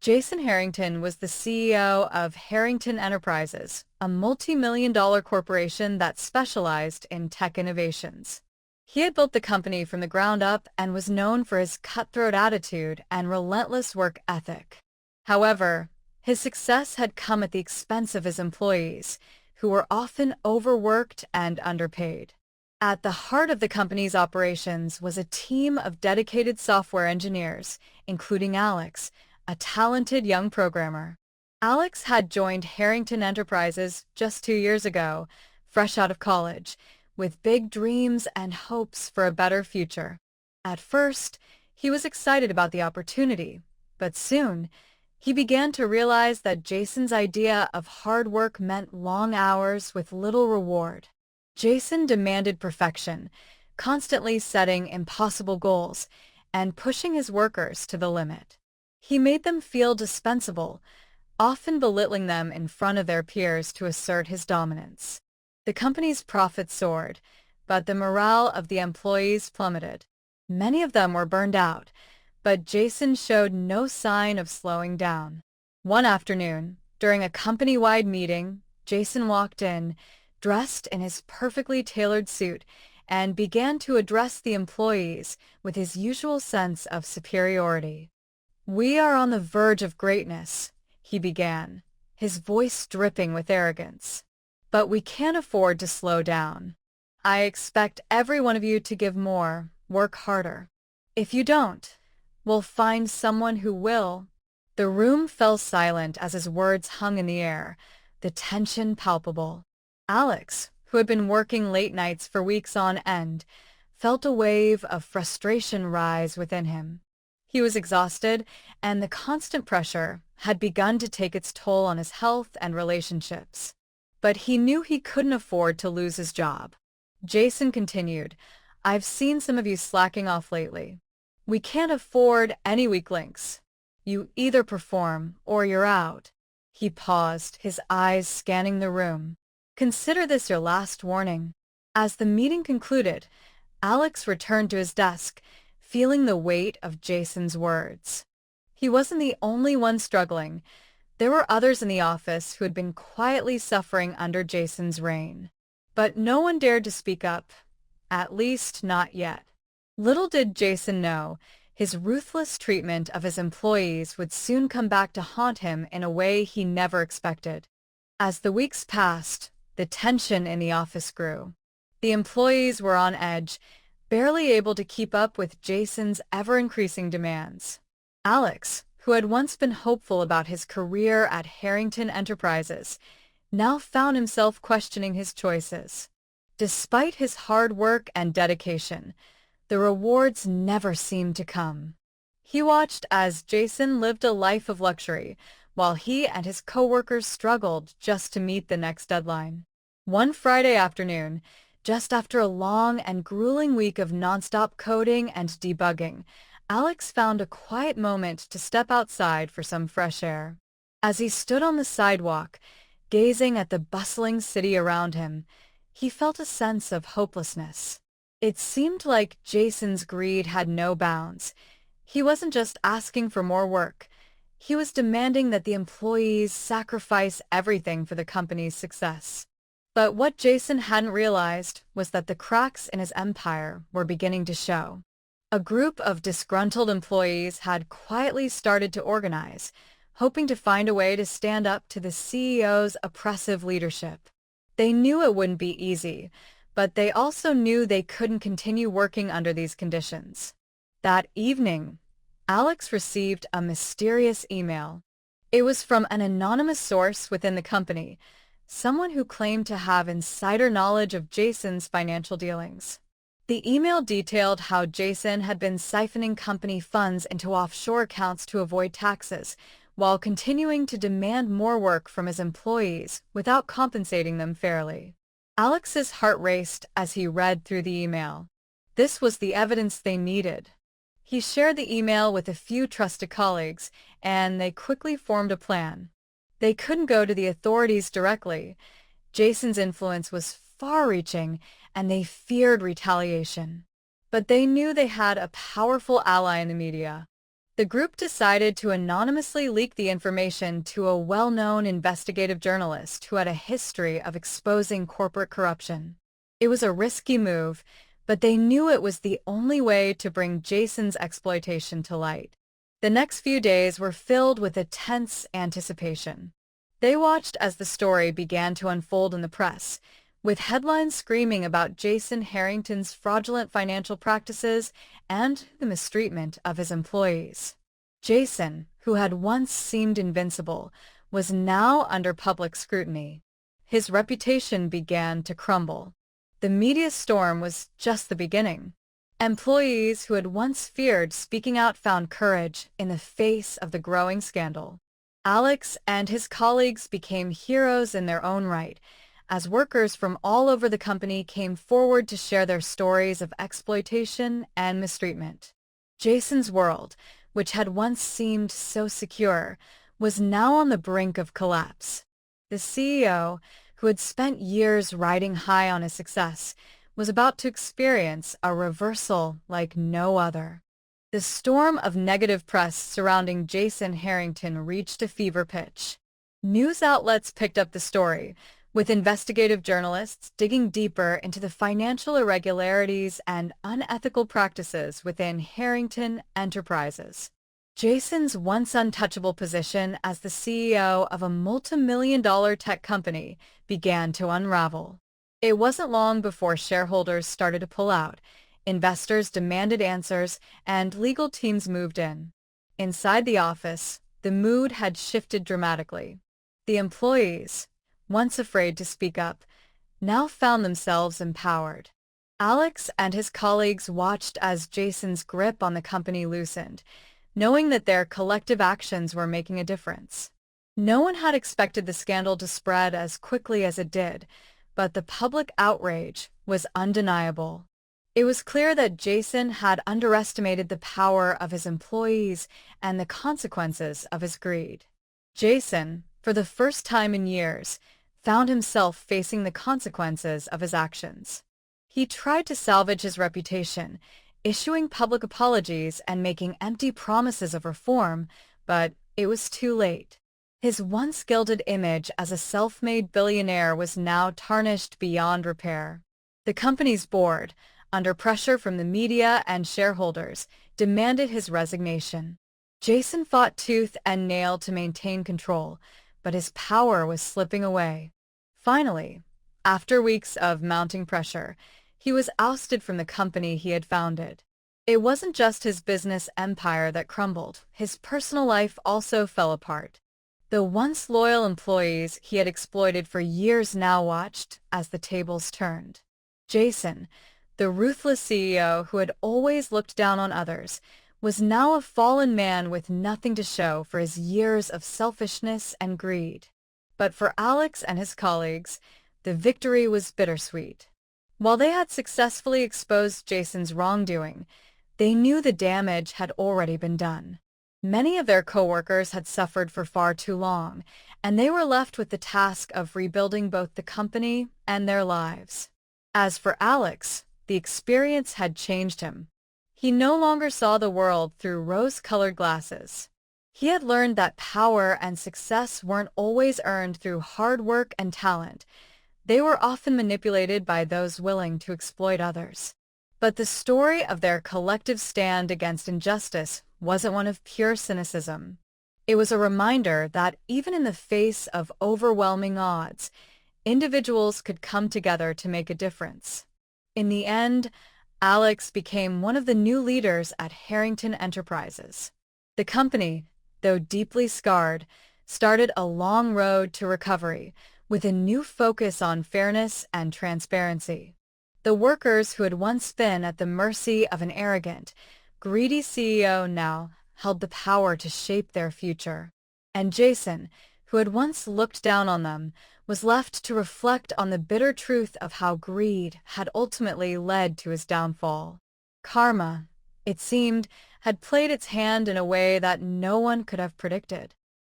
Jason Harrington was the CEO of Harrington Enterprises, a multi-million-dollar corporation that specialized in tech innovations. He had built the company from the ground up and was known for his cutthroat attitude and relentless work ethic. However, his success had come at the expense of his employees, who were often overworked and underpaid. At the heart of the company's operations was a team of dedicated software engineers, including Alex, a talented young programmer. Alex had joined Harrington Enterprises just 2 years ago, fresh out of college, with big dreams and hopes for a better future. At first, he was excited about the opportunity, but soon, he began to realize that Jason's idea of hard work meant long hours with little reward. Jason demanded perfection, constantly setting impossible goals and pushing his workers to the limit. He made them feel dispensable, often belittling them in front of their peers to assert his dominance. The company's profits soared, but the morale of the employees plummeted. Many of them were burned out, but Jason showed no sign of slowing down. One afternoon, during a company-wide meeting, Jason walked in, dressed in his perfectly tailored suit, and began to address the employees with his usual sense of superiority. "We are on the verge of greatness," he began, his voice dripping with arrogance. "But we can't afford to slow down. I expect every one of you to give more, work harder. If you don't, we'll find someone who will." The room fell silent as his words hung in the air, the tension palpable. Alex, who had been working late nights for weeks on end, felt a wave of frustration rise within him. He was exhausted, and the constant pressure had begun to take its toll on his health and relationships. But he knew he couldn't afford to lose his job. Jason continued, "I've seen some of you slacking off lately. We can't afford any weak links. You either perform or you're out." He paused, his eyes scanning the room. "Consider this your last warning." As the meeting concluded, Alex returned to his desk, feeling the weight of Jason's words. He wasn't the only one struggling. There were others in the office who had been quietly suffering under Jason's reign. But no one dared to speak up, at least not yet. Little did Jason know, his ruthless treatment of his employees would soon come back to haunt him in a way he never expected. As the weeks passed, the tension in the office grew. The employees were on edge, barely able to keep up with Jason's ever-increasing demands. Alex, who had once been hopeful about his career at Harrington Enterprises, now found himself questioning his choices. Despite his hard work and dedication, the rewards never seemed to come. He watched as Jason lived a life of luxury, while he and his coworkers struggled just to meet the next deadline. One Friday afternoon, just after a long and grueling week of nonstop coding and debugging, Alex found a quiet moment to step outside for some fresh air. As he stood on the sidewalk, gazing at the bustling city around him, he felt a sense of hopelessness. It seemed like Jason's greed had no bounds. He wasn't just asking for more work. He was demanding that the employees sacrifice everything for the company's success. But what Jason hadn't realized was that the cracks in his empire were beginning to show. A group of disgruntled employees had quietly started to organize, hoping to find a way to stand up to the CEO's oppressive leadership. They knew it wouldn't be easy, but they also knew they couldn't continue working under these conditions. That evening, Alex received a mysterious email. It was from an anonymous source within the company, someone who claimed to have insider knowledge of Jason's financial dealings. The email detailed how Jason had been siphoning company funds into offshore accounts to avoid taxes, while continuing to demand more work from his employees without compensating them fairly. Alex's heart raced as he read through the email. This was the evidence they needed. He shared the email with a few trusted colleagues, and they quickly formed a plan. They couldn't go to the authorities directly. Jason's influence was far-reaching, and they feared retaliation. But they knew they had a powerful ally in the media. The group decided to anonymously leak the information to a well-known investigative journalist who had a history of exposing corporate corruption. It was a risky move, but they knew it was the only way to bring Jason's exploitation to light. The next few days were filled with a tense anticipation. They watched as the story began to unfold in the press, with headlines screaming about Jason Harrington's fraudulent financial practices and the mistreatment of his employees. Jason, who had once seemed invincible, was now under public scrutiny. His reputation began to crumble. The media storm was just the beginning. Employees who had once feared speaking out found courage in the face of the growing scandal. Alex and his colleagues became heroes in their own right, as workers from all over the company came forward to share their stories of exploitation and mistreatment. Jason's world, which had once seemed so secure, was now on the brink of collapse. The CEO, who had spent years riding high on his success, was about to experience a reversal like no other. The storm of negative press surrounding Jason Harrington reached a fever pitch. News outlets picked up the story, with investigative journalists digging deeper into the financial irregularities and unethical practices within Harrington Enterprises. Jason's once untouchable position as the CEO of a multi-million-dollar tech company began to unravel. It wasn't long before shareholders started to pull out, investors demanded answers, and legal teams moved in. Inside the office, the mood had shifted dramatically. The employees, once afraid to speak up, now found themselves empowered. Alex and his colleagues watched as Jason's grip on the company loosened, knowing that their collective actions were making a difference. No one had expected the scandal to spread as quickly as it did, but the public outrage was undeniable. It was clear that Jason had underestimated the power of his employees and the consequences of his greed. Jason, for the first time in years, found himself facing the consequences of his actions. He tried to salvage his reputation, issuing public apologies and making empty promises of reform, but it was too late. His once gilded image as a self-made billionaire was now tarnished beyond repair. The company's board, under pressure from the media and shareholders, demanded his resignation. Jason fought tooth and nail to maintain control, but his power was slipping away. Finally, after weeks of mounting pressure, he was ousted from the company he had founded. It wasn't just his business empire that crumbled. His personal life also fell apart. The once loyal employees he had exploited for years now watched as the tables turned. Jason, the ruthless CEO who had always looked down on others, was now a fallen man with nothing to show for his years of selfishness and greed. But for Alex and his colleagues, the victory was bittersweet. While they had successfully exposed Jason's wrongdoing, they knew the damage had already been done. Many of their coworkers had suffered for far too long, and they were left with the task of rebuilding both the company and their lives. As for Alex, the experience had changed him. He no longer saw the world through rose-colored glasses. He had learned that power and success weren't always earned through hard work and talent. They were often manipulated by those willing to exploit others. But the story of their collective stand against injustice wasn't one of pure cynicism. It was a reminder that even in the face of overwhelming odds, individuals could come together to make a difference. In the end, Alex became one of the new leaders at Harrington Enterprises. The company, though deeply scarred, started a long road to recovery with a new focus on fairness and transparency. The workers who had once been at the mercy of an arrogant, greedy CEO now held the power to shape their future. And Jason, who had once looked down on them, was left to reflect on the bitter truth of how greed had ultimately led to his downfall. Karma, it seemed, had played its hand in a way that no one could have predicted.